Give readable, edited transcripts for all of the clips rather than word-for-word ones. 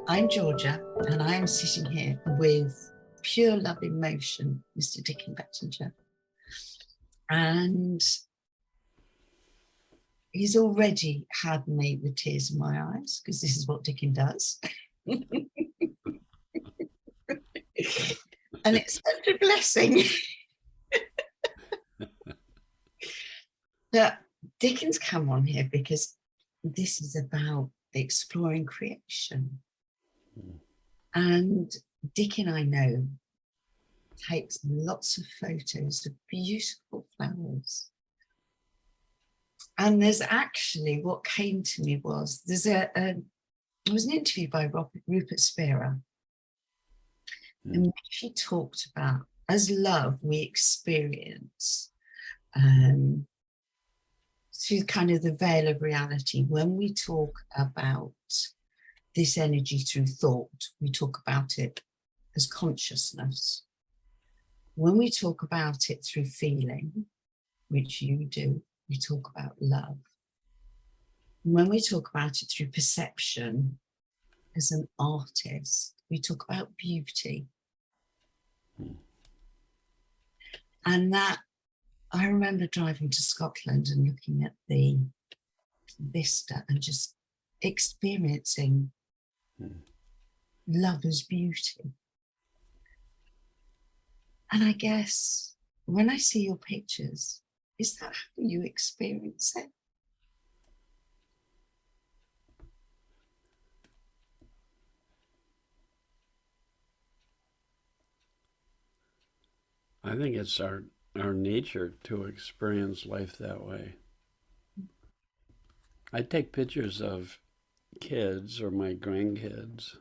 I'm Georgia, and I am sitting here with pure love in motion, Mr. Dicken Bettinger. And he's already had me with tears in my eyes, because this is what Dicken does. And it's such a blessing. But Dicken's come on here because this is about exploring creation. And Dicken, I know, takes lots of photos of beautiful flowers. And there's actually, what came to me was, there was an interview by Rupert Spira, and she talked about, as love, we experience through kind of the veil of reality. When we talk about this energy through thought, we talk about it as consciousness. When we talk about it through feeling, which you do, we talk about love. When we talk about it through perception, as an artist, we talk about beauty. And that, I remember driving to Scotland and looking at the vista and just experiencing love as beauty. And I guess when I see your pictures, is that how you experience it? I think it's our nature to experience life that way. I take pictures of kids or my grandkids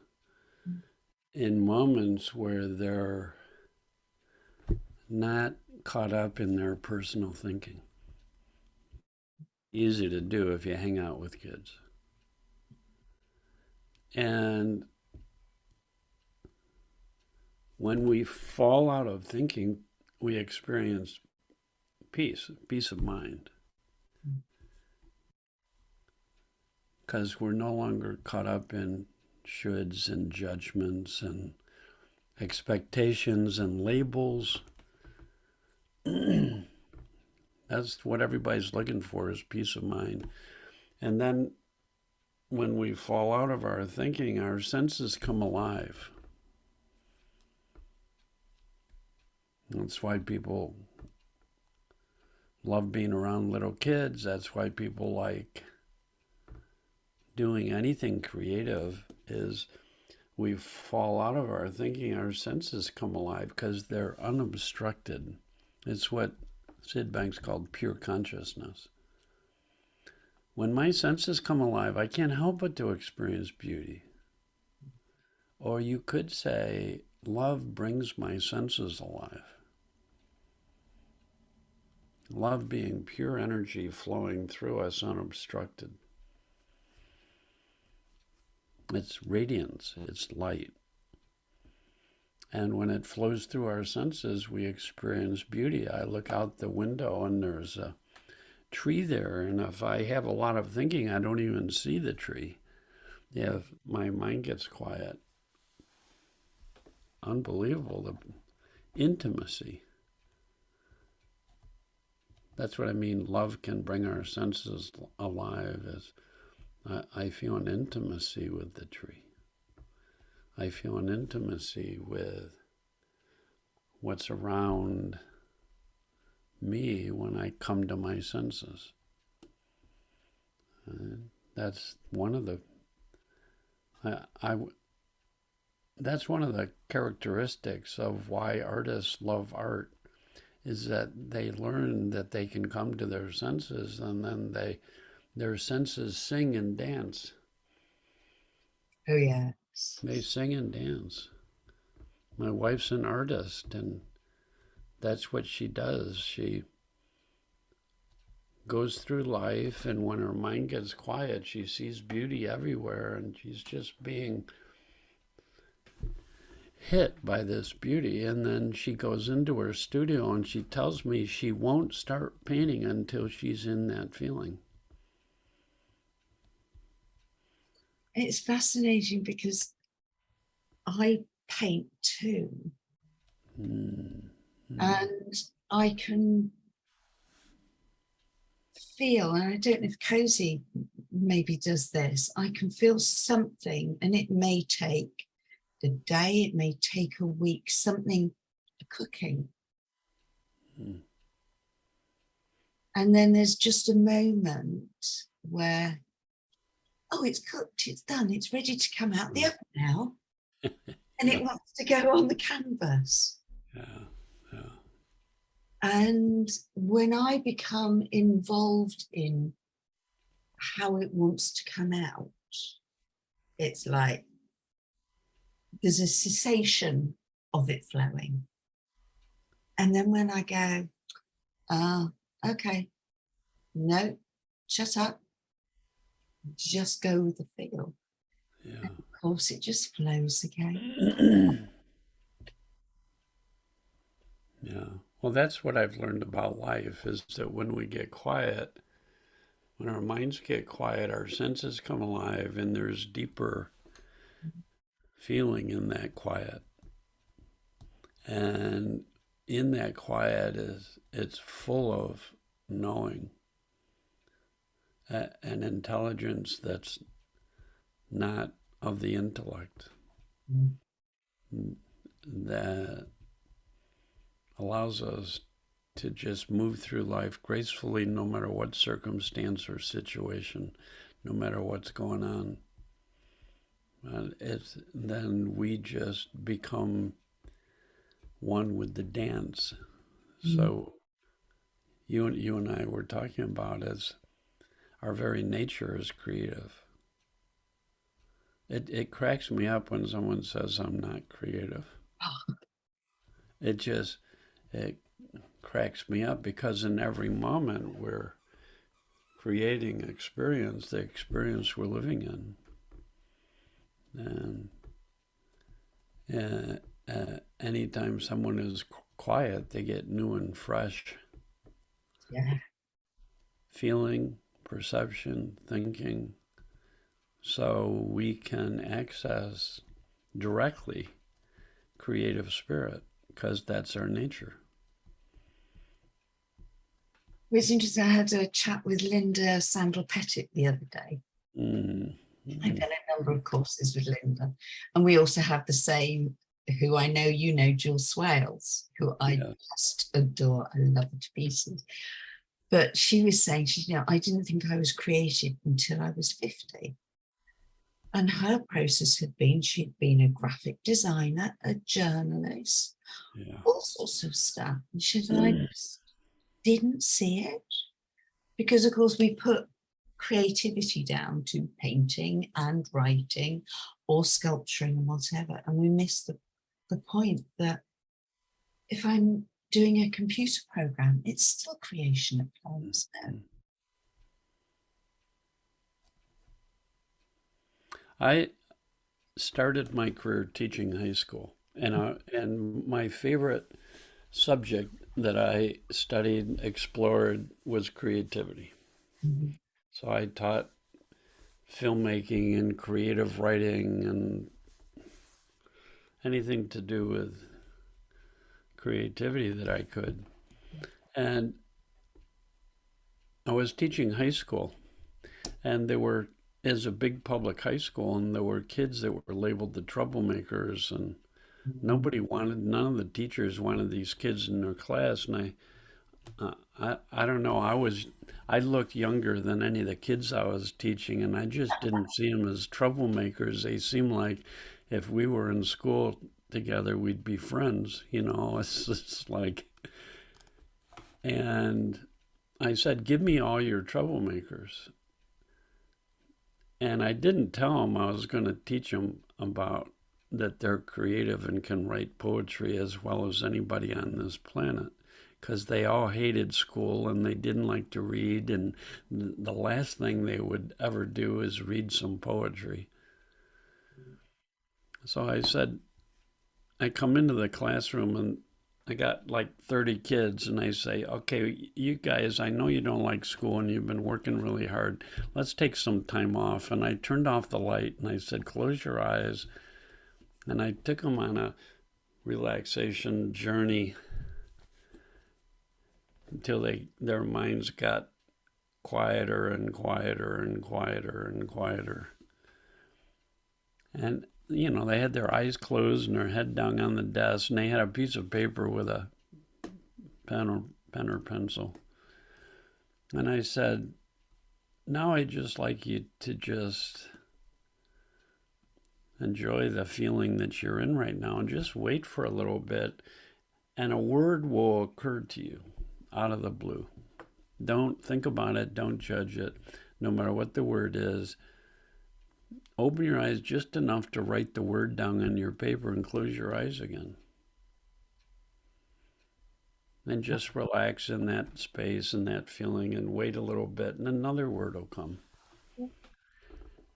in moments where they're not caught up in their personal thinking. Easy to do if you hang out with kids. And when we fall out of thinking, we experience peace of mind. Because we're no longer caught up in shoulds and judgments and expectations and labels. That's what everybody's looking for, is peace of mind. And then when we fall out of our thinking, our senses come alive. That's why people love being around little kids. That's why people like doing anything creative, is we fall out of our thinking, our senses come alive because they're unobstructed. It's what Sid Banks called pure consciousness. When my senses come alive, I can't help but to experience beauty. Or you could say, love brings my senses alive. Love being pure energy flowing through us unobstructed. It's radiance, it's light. And when it flows through our senses, we experience beauty. I look out the window and there's a tree there, and if I have a lot of thinking, I don't even see the tree. If my mind gets quiet, unbelievable, the intimacy. That's what I mean. Love can bring our senses alive. I feel an intimacy with the tree. I feel an intimacy with what's around me when I come to my senses. That's one of the that's one of the characteristics of why artists love art, is that they learn that they can come to their senses, and then their senses sing and dance. Oh, yeah. They sing and dance. My wife's an artist, and that's what she does. She goes through life, and when her mind gets quiet, she sees beauty everywhere, and she's just being hit by this beauty. And then she goes into her studio and she tells me she won't start painting until she's in that feeling. It's fascinating because I paint too. Mm. And I can feel, and I don't know if Cozy maybe does this, I can feel something, and it may take a day, it may take a week, something cooking. Mm. And then there's just a moment where, oh, it's cooked, it's done, it's ready to come out the oven now. And Yeah, it wants to go on the canvas. yeah, yeah. And when I become involved in how it wants to come out, it's like there's a cessation of it flowing. And then when I go, okay, no, shut up, just go with the feel. Yeah. And of course, it just flows again. Yeah. Well, that's what I've learned about life is that when we get quiet, when our minds get quiet, our senses come alive, and there's deeper feeling in that quiet. And in that quiet is it's full of knowing, an intelligence that's not of the intellect, that allows us to just move through life gracefully no matter what circumstance or situation, no matter what's going on. Then we just become one with the dance. So you and I were talking about as our very nature is creative. It cracks me up when someone says I'm not creative. It just it cracks me up because in every moment we're creating experience, the experience we're living in. And anytime someone is quiet, they get new and fresh Yeah. feeling, perception, thinking. So we can access directly creative spirit because that's our nature. It was interesting. I had a chat with Linda Sandel Pettit the other day. I've done a number of courses with Linda. And we also have the same, who I know you know, Jules Swales, who I Yeah. just adore. I love her to pieces. But she was saying, I didn't think I was creative until I was 50. And her process had been, she'd been a graphic designer, a journalist, Yeah. all sorts of stuff. And she said, I just didn't see it. Because, of course, we put creativity down to painting and writing or sculpturing and whatever. And we miss the point that if I'm doing a computer program, it's still creation at times. I started my career teaching high school, and my favorite subject that I studied, explored was creativity. Mm-hmm. So I taught filmmaking and creative writing and anything to do with creativity that I could. And I was teaching high school, and there were, as a big public high school, and there were kids that were labeled the troublemakers, and none of the teachers wanted these kids in their class. And I don't know, I looked younger than any of the kids I was teaching, and I just didn't see them as troublemakers. They seemed like if we were in school together, we'd be friends. It's just like, and I said, give me all your troublemakers. And I didn't tell them I was going to teach them about that they're creative and can write poetry as well as anybody on this planet, because they all hated school and they didn't like to read, and the last thing they would ever do is read some poetry. So I said, I come into the classroom and I got like 30 kids, and I say, okay, you guys, I know you don't like school and you've been working really hard. Let's take some time off. And I turned off the light and I said, close your eyes And I took them on a relaxation journey until their minds got quieter and quieter and quieter and quieter. And, they had their eyes closed and their head down on the desk, and they had a piece of paper with a pen or pencil. And I said, now I'd just like you to just enjoy the feeling that you're in right now and just wait for a little bit, and a word will occur to you out of the blue. Don't think about it. Don't judge it. No matter what the word is, open your eyes just enough to write the word down on your paper and close your eyes again. And just relax in that space and that feeling and wait a little bit, and another word will come.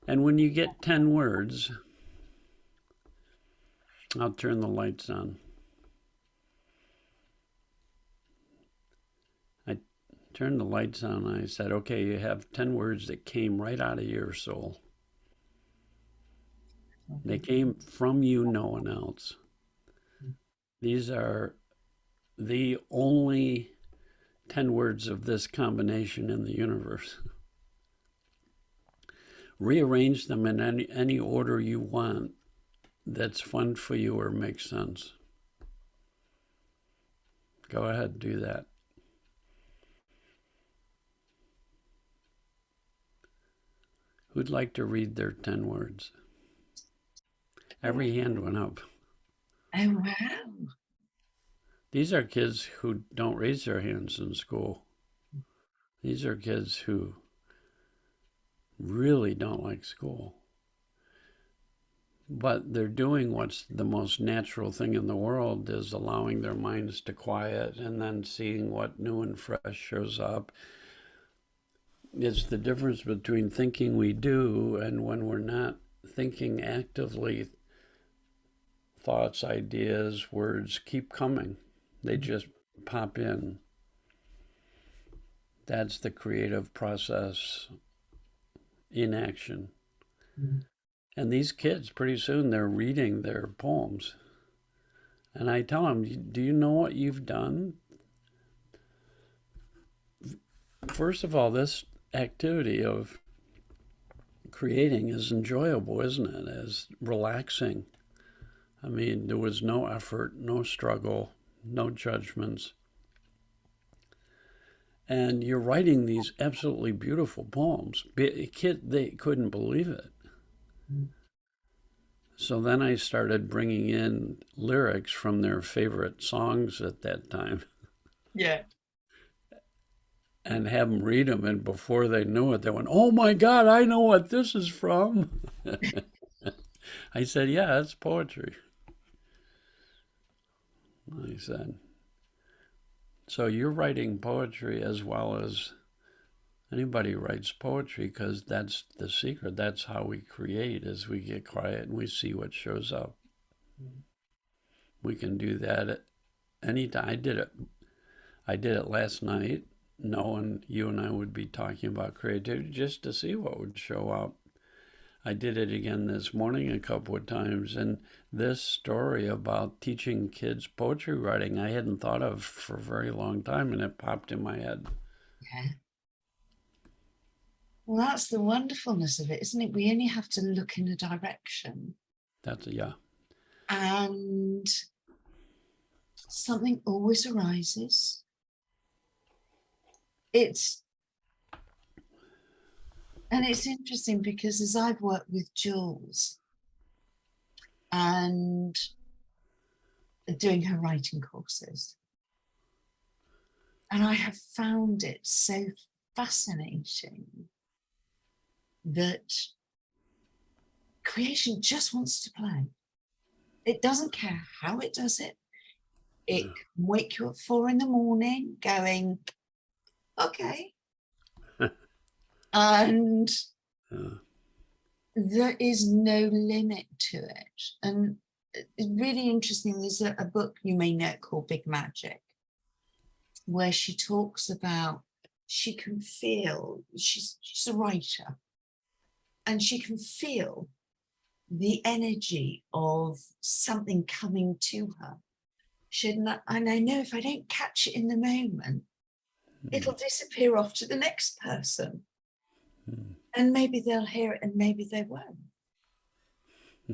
And when you get 10 words, I'll turn the lights on. I turned the lights on and I said, okay, you have 10 words that came right out of your soul. They came from you, no one else. These are the only 10 words of this combination in the universe. Rearrange them in any order you want that's fun for you or makes sense. Go ahead, do that. Who'd like to read their 10 words? Every hand went up. Oh, wow. These are kids who don't raise their hands in school. These are kids who really don't like school. But they're doing what's the most natural thing in the world, is allowing their minds to quiet and then seeing what new and fresh shows up. It's the difference between thinking we do and when we're not thinking actively. Thoughts, ideas, words keep coming. They just pop in. That's the creative process in action. Mm-hmm. And these kids, pretty soon, they're reading their poems. And I tell them, do you know what you've done? First of all, this activity of creating is enjoyable, isn't it? It's relaxing. I mean, there was no effort, no struggle, no judgments. And you're writing these absolutely beautiful poems. They couldn't believe it. So then I started bringing in lyrics from their favorite songs at that time. Yeah. And have them read them. And before they knew it, they went, oh my God, I know what this is from. I said, yeah, it's poetry. I said, so you're writing poetry as well as anybody writes poetry, because that's the secret. That's how we create, is we get quiet and we see what shows up. Mm-hmm. We can do that at any time. I did it last night, knowing you and I would be talking about creativity, just to see what would show up. I did it again this morning a couple of times, and this story about teaching kids poetry writing I hadn't thought of for a very long time, and it popped in my head. Yeah. Well, that's the wonderfulness of it, isn't it? We only have to look in a direction. Yeah. And something always arises. It's interesting because as I've worked with Jules and doing her writing courses, and I have found it so fascinating that creation just wants to play. It doesn't care how it does it. It can wake you at 4 a.m. going, okay. And there is no limit to it. And it's really interesting. There's a book you may know called Big Magic, where she talks about, she can feel, she's a writer, and she can feel the energy of something coming to her. And I know if I don't catch it in the moment, it'll disappear off to the next person. And maybe they'll hear it and maybe they won't.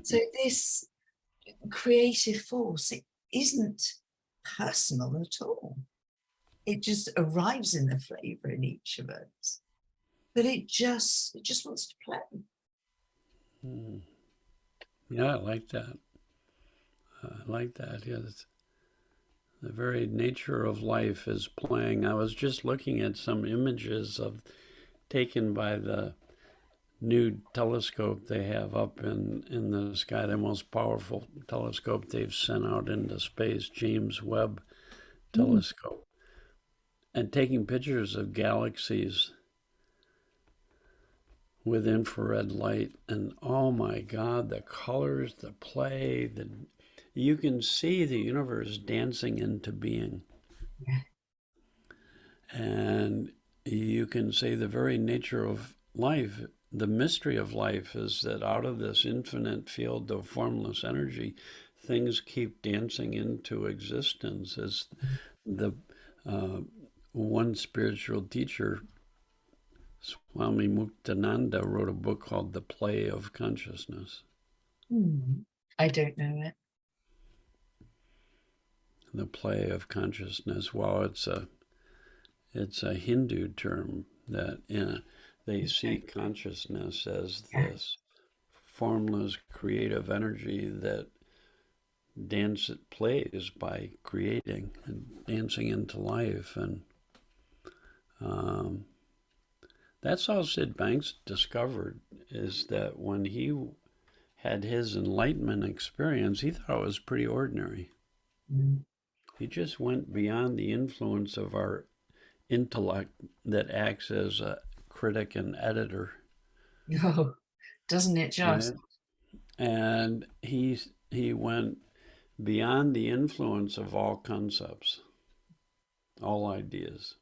So this creative force, it isn't personal at all. It just arrives in the flavor in each of us. But it just wants to play. Yeah, I like that. I like that. Yeah, the very nature of life is playing. I was just looking at some images taken by the new telescope they have up in the sky, the most powerful telescope they've sent out into space, James Webb Telescope, and taking pictures of galaxies with infrared light. And oh my God, the colors, the play, you can see the universe dancing into being. Yeah. And you can say the very nature of life, the mystery of life is that out of this infinite field of formless energy, things keep dancing into existence. As the one spiritual teacher, Swami Muktananda, wrote a book called The Play of Consciousness. I don't know it. The Play of Consciousness. Well, it's a Hindu term that they see consciousness as this formless creative energy that plays by creating and dancing into life. And that's how Sid Banks discovered, is that when he had his enlightenment experience, he thought it was pretty ordinary. He just went beyond the influence of our intellect that acts as a critic and editor. Oh, doesn't it just? Right? And he went beyond the influence of all concepts, all ideas.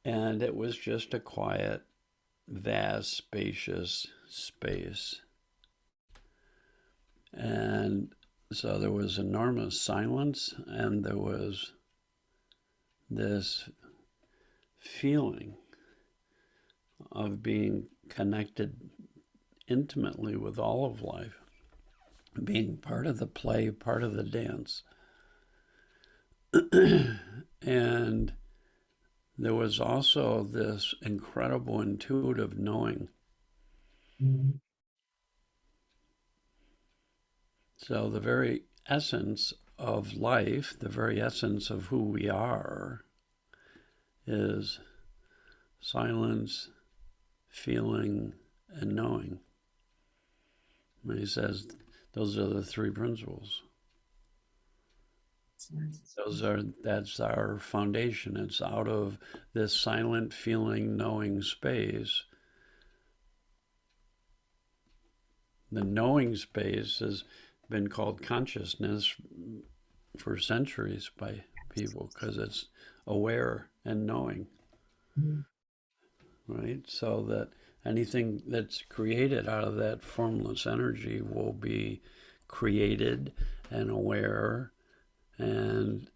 And it was just a quiet, vast, spacious space. And so there was enormous silence, and there was this feeling of being connected intimately with all of life, being part of the play, part of the dance. And there was also this incredible intuitive knowing. So the very essence of life, the very essence of who we are, is silence, feeling, and knowing. And he says those are the three principles. That's our foundation. It's out of this silent, feeling, knowing space. The knowing space has been called consciousness for centuries by people because it's aware and knowing. Right? So that anything that's created out of that formless energy will be created and aware and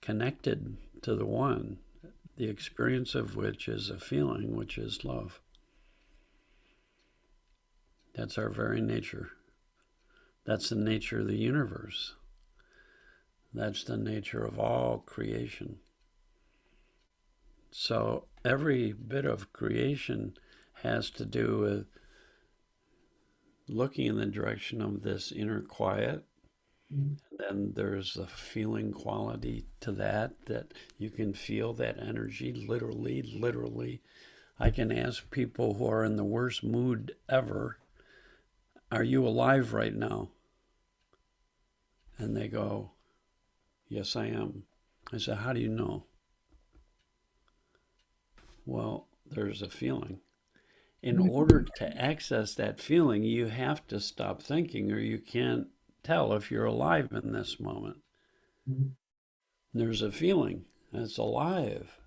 connected to the one, the experience of which is a feeling, which is love. That's our very nature. That's the nature of the universe. That's the nature of all creation. So every bit of creation has to do with looking in the direction of this inner quiet. Then there's a feeling quality to that you can feel that energy literally. I can ask people who are in the worst mood ever, are you alive right now? And they go, yes, I am. I say, how do you know? Well, there's a feeling. In order to access that feeling, you have to stop thinking, or you can't tell if you're alive in this moment. There's a feeling that's alive.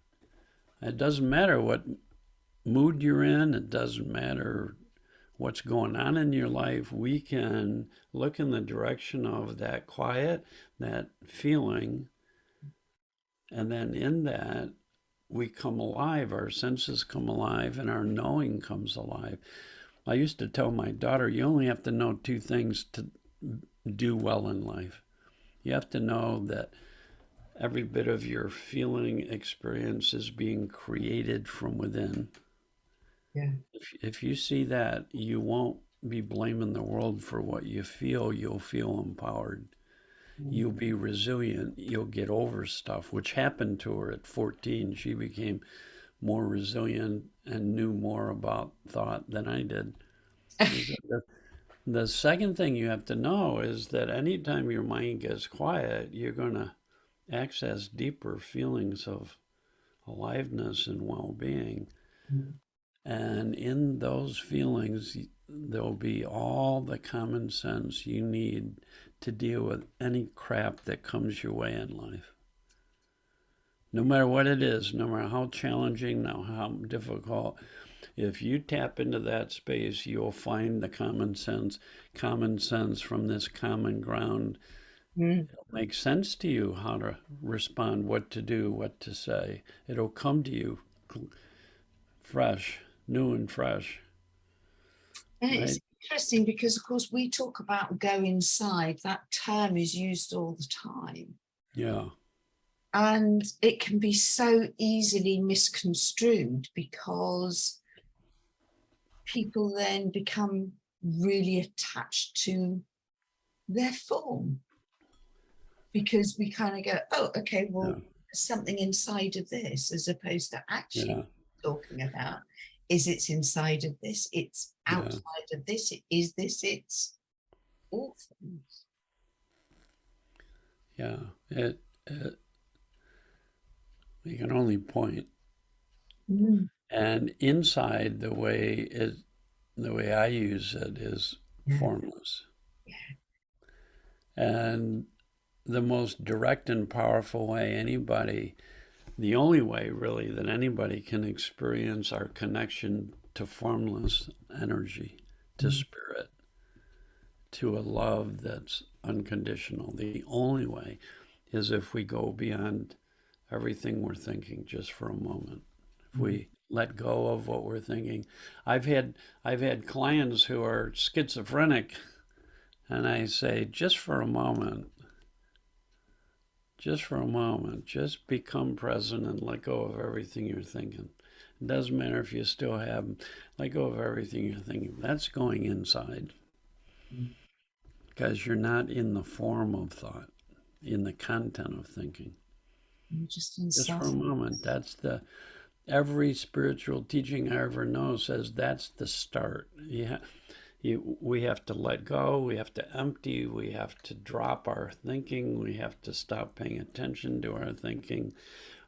It doesn't matter what mood you're in. It doesn't matter what's going on in your life, we can look in the direction of that quiet, that feeling, and then in that, we come alive, our senses come alive, and our knowing comes alive. I used to tell my daughter, you only have to know two things to do well in life. You have to know that every bit of your feeling experience is being created from within. Yeah. If you see that, you won't be blaming the world for what you feel. You'll feel empowered. Mm. You'll be resilient. You'll get over stuff, which happened to her at 14. She became more resilient and knew more about thought than I did. The second thing you have to know is that anytime your mind gets quiet, you're going to access deeper feelings of aliveness and well being. Mm. And in those feelings, there'll be all the common sense you need to deal with any crap that comes your way in life. No matter what it is, no matter how challenging, no how difficult, if you tap into that space, you'll find the common sense from this common ground. Mm. It'll make sense to you how to respond, what to do, what to say. It'll come to you fresh, new and fresh, And it's right? interesting because, of course, we talk about go inside. That term is used all the time. Yeah, And it can be so easily misconstrued because people then become really attached to their form because we kind of go, oh, okay, well, yeah, there's something inside of this, as opposed to actually yeah, talking about is it's inside of this, it's yeah, outside of this, it is this, it's all things. yeah. It you can only point. Mm. And inside, the way I use it is Yeah. formless. And the most direct and powerful way anybody, the only way really that anybody can experience our connection to formless energy, to Mm. spirit, to a love that's unconditional. The only way is if we go beyond everything we're thinking just for a moment. If Mm. we let go of what we're thinking. I've had clients who are schizophrenic and I say just for a moment, just become present and let go of everything you're thinking. It doesn't matter if you still have them. Let go of everything you're thinking. That's going inside Mm. because you're not in the form of thought, in the content of thinking. You're just Just inside. for a moment. Every spiritual teaching I ever know says that's the start. We have to let go, we have to empty, we have to drop our thinking, we have to stop paying attention to our thinking.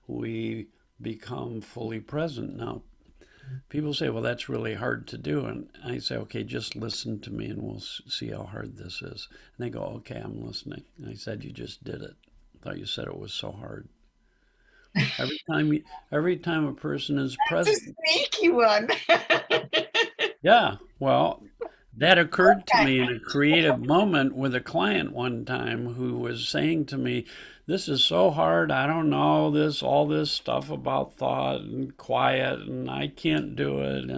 We become fully present. Now, people say, well, that's really hard to do. And I say, okay, just listen to me and we'll see how hard this is. And they go, okay, I'm listening. And I said, you just did it. I thought you said it was so hard. Every time, every time a person is That's a present, sneaky one. yeah, well, that occurred to me in a creative moment with a client one time who was saying to me, this is so hard. I don't know all this stuff about thought and quiet, and I can't do it.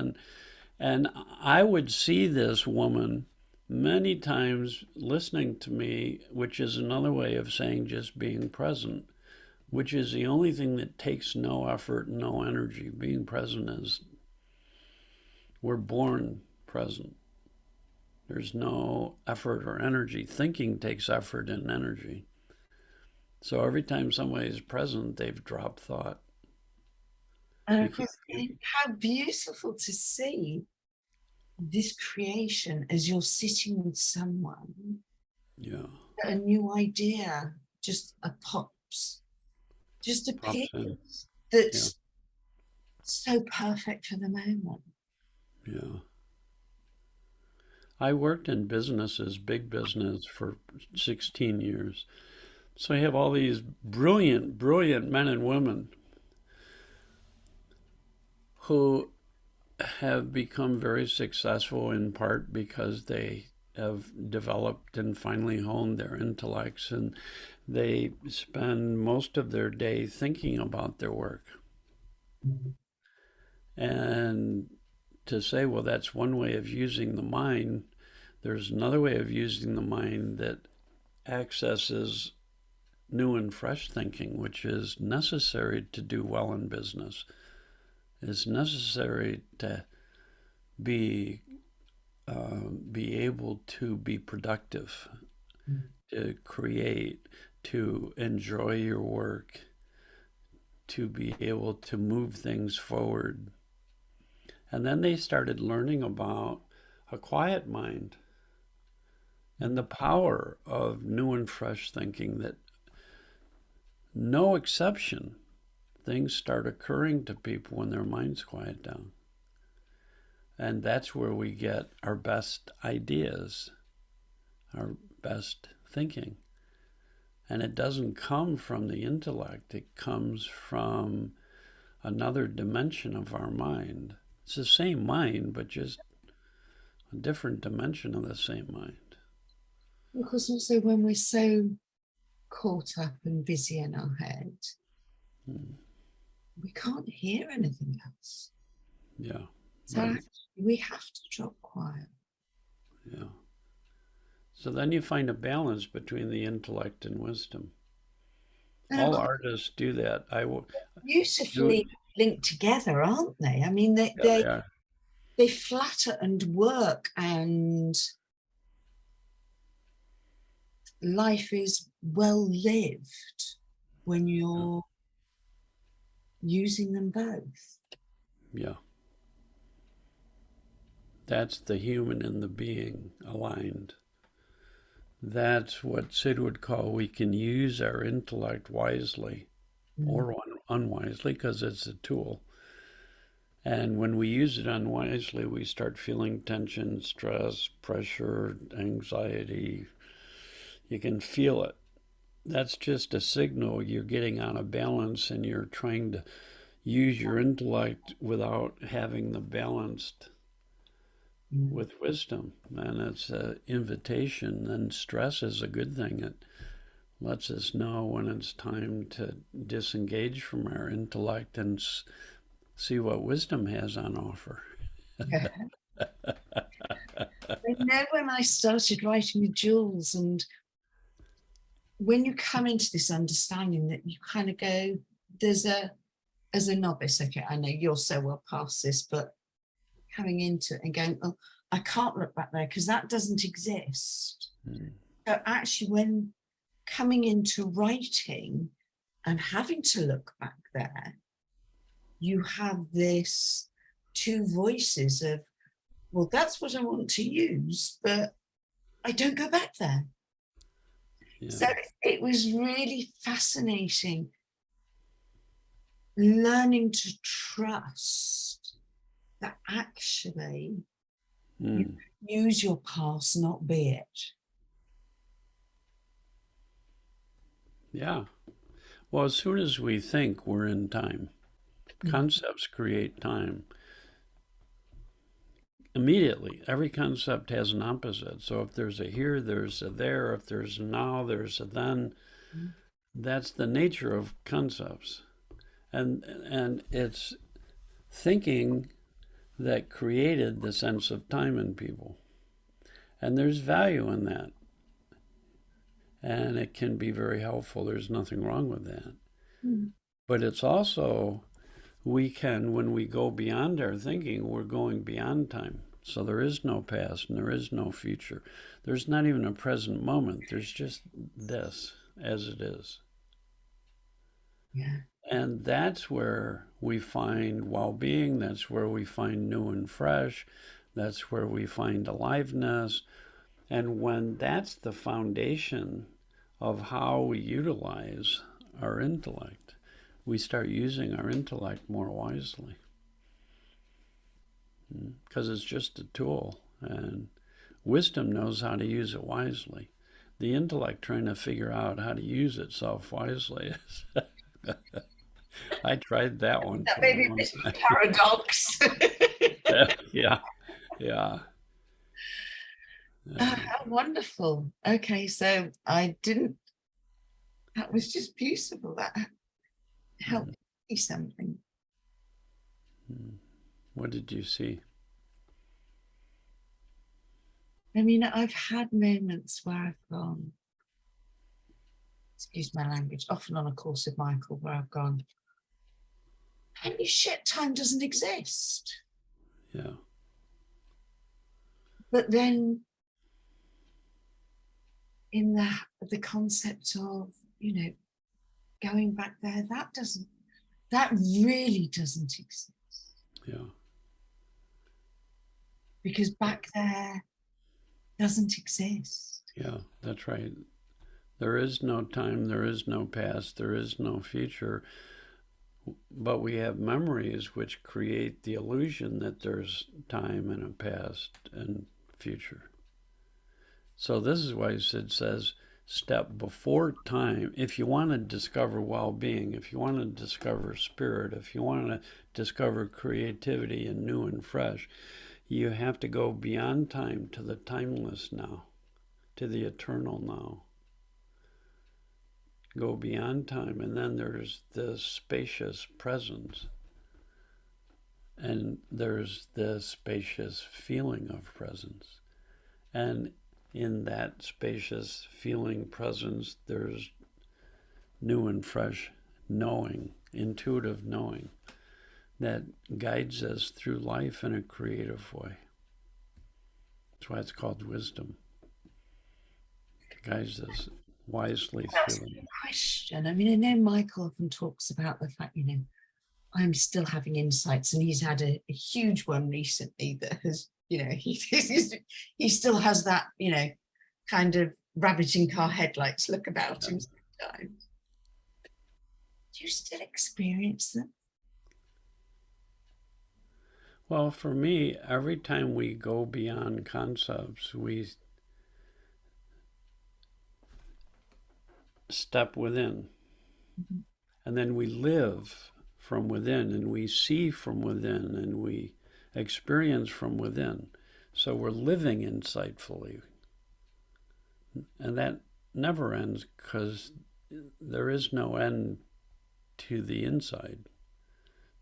And I would see this woman many times listening to me, which is another way of saying just being present, which is the only thing that takes no effort, no energy. Being present is we're born present. There's no effort or energy. Thinking takes effort and energy. So every time somebody is present, they've dropped thought. And You of can't, course, how beautiful to see this creation as you're sitting with someone, yeah, a new idea just just pops in. appears Yeah, that's so perfect for the moment. yeah. I worked in businesses, big business, for 16 years. So you have all these brilliant men and women who have become very successful in part because they have developed and finally honed their intellects, and they spend most of their day thinking about their work. Mm. And to say, well, that's one way of using the mind, there's another way of using the mind that accesses new and fresh thinking, which is necessary to do well in business. It's necessary to be be able to be productive, Mm. to create, to enjoy your work, to be able to move things forward. And then they started learning about a quiet mind and the power of new and fresh thinking, that no exception, things start occurring to people when their minds quiet down. And that's where we get our best ideas, our best thinking. And it doesn't come from the intellect, it comes from another dimension of our mind. It's the same mind, but just a different dimension of the same mind. Because also when we're so caught up and busy in our head, Hmm. we can't hear anything else. Yeah, So right. actually we have to drop quiet. Yeah. So then you find a balance between the intellect and wisdom. And of All course, artists do that. I will do. beautifully linked together, aren't they? I mean, they Yeah, they they are. they flatter and work, and life is well lived when Yeah. you're using them both. Yeah. That's the human and the being aligned. That's what Sid would call, we can use our intellect wisely Mm. or unwisely because it's a tool. And when we use it unwisely, we start feeling tension, stress, pressure, anxiety. You can feel it. That's just a signal you're getting out of balance and you're trying to use your intellect without having the balanced Mm. with wisdom. And it's an invitation. And stress is a good thing. It lets us know when it's time to disengage from our intellect and see what wisdom has on offer. Yeah. I know when I started writing with Jules, and when you come into this understanding that you kind of go, there's a, as a novice, okay, I know you're so well past this, but coming into it and going, oh, I can't look back there because that doesn't exist. Mm. So actually, when coming into writing and having to look back there, you have this two voices of, well, that's what I want to use, but I don't go back there. So Yeah. it was really fascinating learning to trust that actually you Mm. use your past, not be it. Yeah. Well, as soon as we think, we're in time. Mm. Concepts create time. Immediately, every concept has an opposite. So if there's a here, there's a there. If there's a now, there's a then. That's the nature of concepts. And it's thinking that created the sense of time in people. And there's value in that. And it can be very helpful. There's nothing wrong with that. Mm. But it's also, we can, when we go beyond our thinking, we're going beyond time. So there is no past and there is no future. There's not even a present moment. There's just this as it is. Yeah. And that's where we find well being. That's where we find new and fresh. That's where we find aliveness. And when that's the foundation of how we utilize our intellect, we start using our intellect more wisely. Because it's just a tool. And wisdom knows how to use it wisely. The intellect trying to figure out how to use itself wisely is. I tried that one That for may a be a long bit of a time. paradox. Yeah, yeah, Oh, yeah. how wonderful. Okay, so I didn't, that was just beautiful. That Mm, helped me something. mm. What did you see? I mean, I've had moments where I've gone, excuse my language, often on a course with Michael, where I've gone, holy shit, time doesn't exist. Yeah, But then in the concept of, you know, going back there, that really doesn't exist. yeah, Because back there doesn't exist. yeah. That's right. There is no time, there is no past, there is no future, but we have memories which create the illusion that there's time and a past and future. So this is why Sid says step before time. If you want to discover well-being, if you want to discover spirit, if you want to discover creativity and new and fresh, you have to go beyond time to the timeless now, to the eternal now. Go beyond time, and then there's the spacious presence, and there's the spacious feeling of presence. And in that spacious feeling presence, there's new and fresh knowing, intuitive knowing that guides us through life in a creative way. That's why it's called wisdom. It guides us wisely That's through. the question. I mean, I know Michael often talks about the fact, you know, I'm still having insights, and he's had a huge one recently that has, you know, he still has that, you know, kind of rabbit in car headlights look about him sometimes. Do you still experience them? Well, for me, every time we go beyond concepts, we step within. Mhm. And then we live from within and we see from within and we experience from within. So we're living insightfully. And that never ends because there is no end to the inside,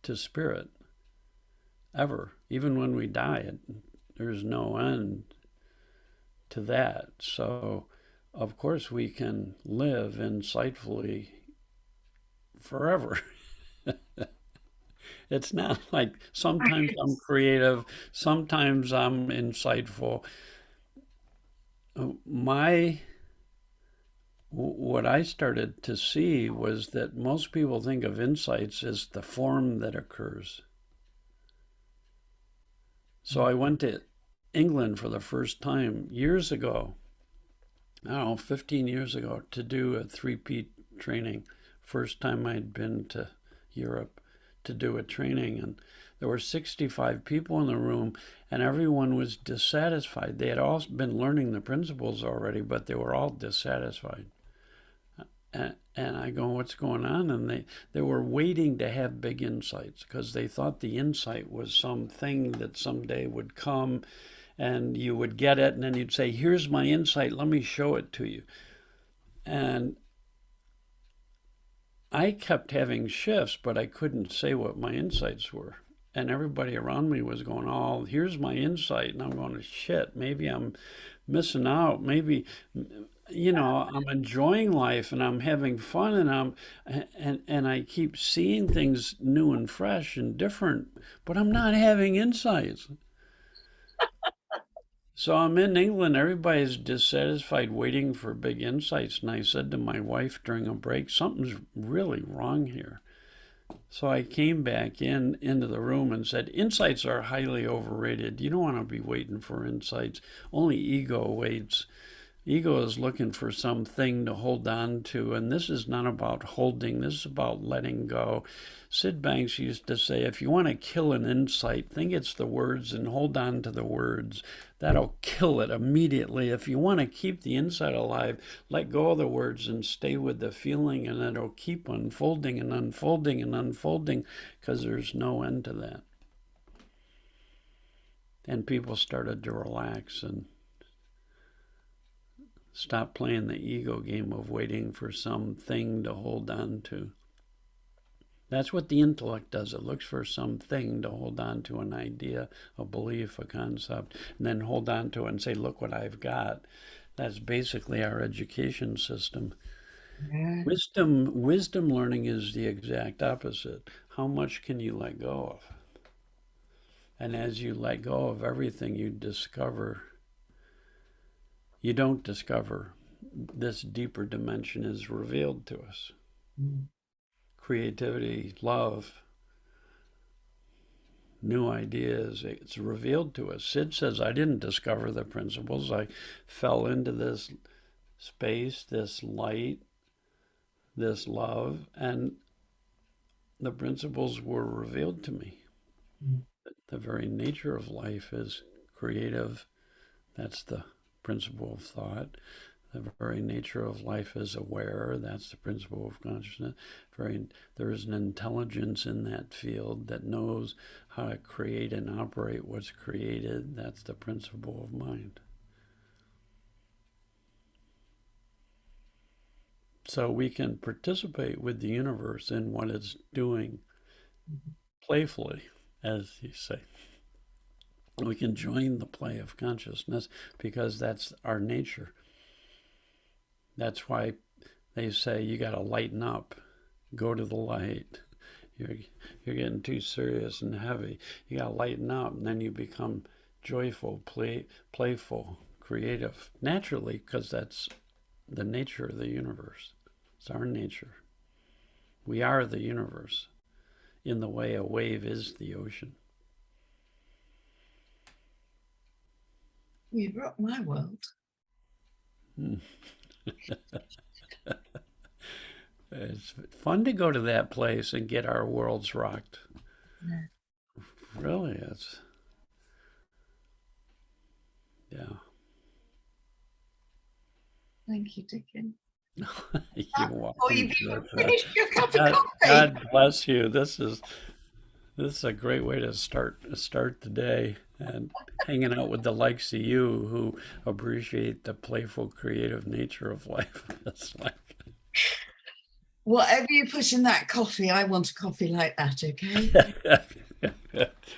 to spirit, ever. Even when we die, there's no end to that. So, of course, we can live insightfully forever. It's not like sometimes I'm creative, sometimes I'm insightful. My what I started to see was that most people think of insights as the form that occurs. So I went to England for the first time years ago, I don't know, 15 years ago, to do a 3P training. First time I'd been to Europe to do a training, and there were 65 people in the room, and everyone was dissatisfied. They had all been learning the principles already, but they were all dissatisfied. And I go, what's going on? And they were waiting to have big insights because they thought the insight was something that someday would come and you would get it, and then you'd say, here's my insight, let me show it to you. And I kept having shifts, but I couldn't say what my insights were. And everybody around me was going, oh, here's my insight. And I'm going, shit, maybe I'm missing out. Maybe, I'm enjoying life and I'm having fun and I keep seeing things new and fresh and different, but I'm not having insights. So I'm in England, everybody's dissatisfied waiting for big insights. And I said to my wife during a break, something's really wrong here. So I came back into the room and said, insights are highly overrated. You don't want to be waiting for insights. Only ego waits. Ego is looking for something to hold on to, and this is not about holding, this is about letting go. Sid Banks used to say, if you want to kill an insight, think it's the words and hold on to the words. That'll kill it immediately. If you want to keep the insight alive, let go of the words and stay with the feeling, and it'll keep unfolding and unfolding and unfolding because there's no end to that. and people started to relax and stop playing the ego game of waiting for something to hold on to. That's what the intellect does. It looks for something to hold on to, an idea, a belief, a concept, and then hold on to it and say, look what I've got. That's basically our education system. Yeah. Wisdom learning is the exact opposite. How much can you let go of? And as you let go of everything, you don't discover this deeper dimension is revealed to us. Mm. Creativity, love, new ideas, it's revealed to us. Sid says, I didn't discover the principles. I fell into this space, this light, this love, and the principles were revealed to me. Mm. The very nature of life is creative. That's the principle of thought. The very nature of life is aware. That's the principle of consciousness. There is an intelligence in that field that knows how to create and operate what's created. That's the principle of mind. So we can participate with the universe in what it's doing playfully, as you say. We can join the play of consciousness because that's our nature. That's why they say you got to lighten up, go to the light. You're getting too serious and heavy. You got to lighten up, and then you become joyful, playful, creative, naturally, because that's the nature of the universe. It's our nature. We are the universe in the way a wave is the ocean. You rock my world. It's fun to go to that place and get our worlds rocked. Yeah. Really, it's, yeah. Thank you, Dicken. You're Before welcome, you've even Georgia. finished your cup of God, coffee. God bless you. This is a great way to start the day, and hanging out with the likes of you who appreciate the playful, creative nature of life. It's like Whatever you put in that coffee, I want a coffee like that, okay?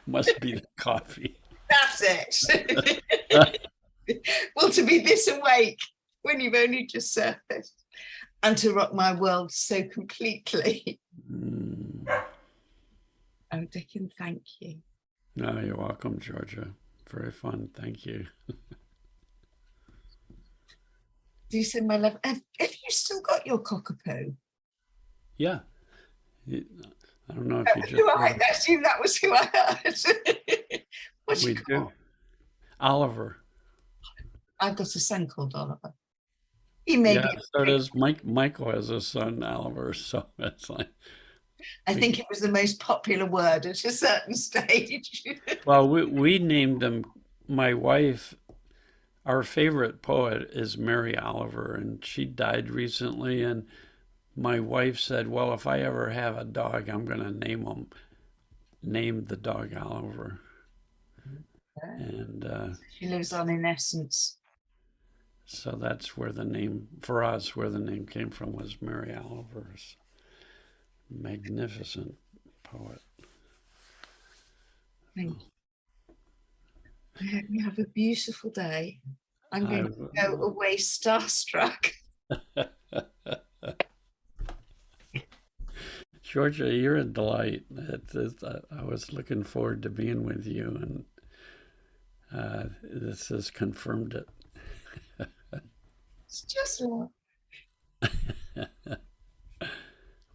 must be the coffee. That's it. Well, to be this awake when you've only just surfaced and to rock my world so completely. Mm. Oh, Dicken, thank you. No, you're welcome, Georgia. Very fun. Thank you. Do you send my love? Have you still got your cockapoo? Yeah. I don't know if you just I assume that was who I heard. What's we he called? do. Oliver. I've got a son called Oliver. He may Yeah, be. so does Michael has a son, Oliver. So it's like I we, think it was the most popular word at a certain stage. well, we named him. My wife, our favorite poet is Mary Oliver, and she died recently. And my wife said, "Well, if I ever have a dog, I'm going to name the dog Oliver." And She lives on in essence. so that's where the name for us, where the name came from, was Mary Oliver's magnificent poet. Thank you. I hope you have a beautiful day. I'm going to go away starstruck. Georgia, you're a delight. I was looking forward to being with you, and this has confirmed it. It's just love.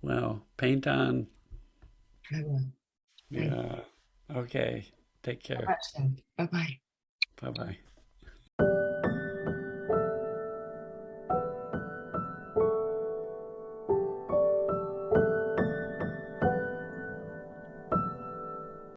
Well, paint on. I will. Yeah. Okay. Take care. Bye bye. Bye bye.